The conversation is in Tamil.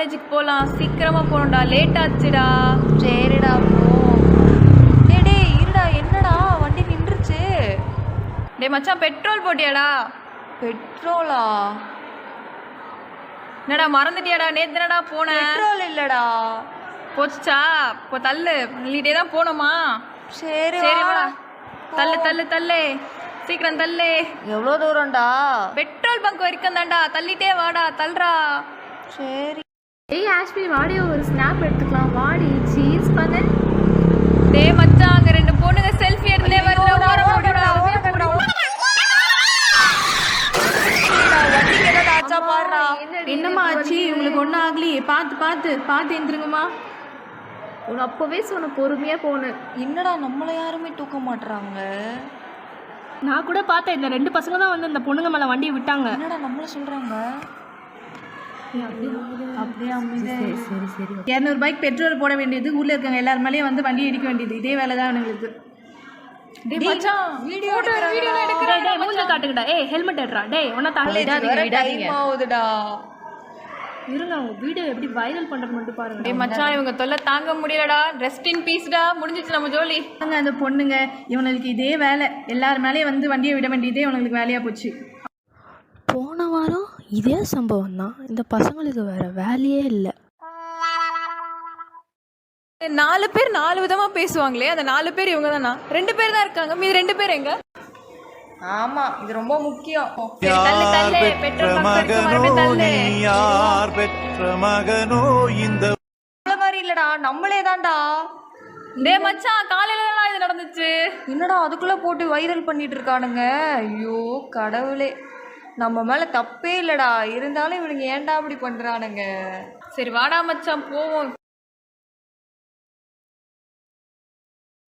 காலேஜுக்கு போகலாம், சீக்கிரமாக போகணும்டா, லேட் ஆச்சுடா. சரிடா ப்ரோ. டேய் இருடா, என்னடா வண்டி நின்றுச்சு. டே மச்சான், பெட்ரோல் போட்டியாடா? பெட்ரோலா? என்னடா மறந்துட்டியாடா? நேற்று தானடா போனேன். பெட்ரோல் இல்லடா. போச்சுச்சா? இப்போ தள்ளு, தள்ளிட்டே தான் போகணுமா? சரி சரி வாடா. தள்ளு தள்ளு தள்ளு, சீக்கிரம் தள்ளு. எவ்வளோ தூரம்டா? பெட்ரோல் பங்க் வரைக்கும் தான்டா, தள்ளிட்டே வாடா, தள்ளுறா. சரி. ஏய் ஆஷ்மி, வாடி ஒரு ஸ்னாப் எடுத்துக்கலாம். வாடி சீஸ் பண்ணு. டே மச்சான், அங்க ரெண்டு பொண்ணுங்க செல்ஃபி எடுத்துட்டே வருது. என்னம்மா ஆச்சு? உங்களுக்கு ஒன்றும் ஆகலையே? பார்த்து பார்த்து பார்த்து எந்திருங்கம்மா. உனக்கு அப்போவே சொன்ன பொறுமையாக போகணும். என்னடா நம்மளை யாருமே தூக்க மாட்டுறாங்க? நான் கூட பார்த்தேன், இந்த 2 பசங்க தான் வந்து இந்த பொண்ணுங்க மேலே வண்டியை விட்டாங்க. என்னடா நம்மள சொல்கிறாங்க? அப்படியே சரி சரி சரி. 200 ரூபாய்க்கு பெட்ரோல் போட வேண்டியது, ஊரில் இருக்காங்க எல்லாரும் மேலேயும் வந்து வண்டி இடிக்க வேண்டியது, இதே வேலை தான் அவங்களுக்கு. வீடியோ டேய் மூஞ்ச காட்டுங்கடா. ஏய் ஹெல்மெட் எடுறா. டேய் ஒன்னா ஆகுதுடா. இருங்க, அவங்க வீடியோ எப்படி வைரல் பண்ணுறது மட்டும் பாருங்க. டே மச்சான், இவங்க தொல்லை தாங்க முடியலடா. ரெஸ்ட் இன் பீஸ்டா, முடிஞ்சிச்சு நம்ம ஜோலி. அந்த பொண்ணுங்க இவங்களுக்கு இதே வேலை, எல்லாரும் மேலேயும் வந்து வண்டியை விட வேண்டியதே இவங்களுக்கு வேலையாக போச்சு. போன வாரம் இதே சம்பவம் தான். இந்த பசங்களுக்கு வேற வேலையே இல்லை. 4 பேர் 4 விதமா பேசுவாங்களே, அந்த 4 பேர் இவங்க தானா? 2 பேர் தான் இருக்காங்க, மீதி 2 பேர் எங்க? ஆமா, இது ரொம்ப முக்கியம். தள்ளு தள்ளு, பெட்ரோல் பங்க் வரைக்கும் மறுபடியும் தள்ளு. யார் பெற்ற மகனோ இந்த மாதிரி இல்லடா, நம்மளே தான்டா. டே மச்சான், காலையில தானடா இது நடந்துச்சு. என்னடா அதுக்குள்ள போட்டு வைரல் பண்ணிட்டு இருக்கானுங்க. ஐயோ கடவுளே, நம்ம மேல தப்பே இல்லடா, இருந்தாலும் இவனுங்க ஏன்டா அப்படி பண்றானுங்க? சரி வாடா மச்சான், போவோம்.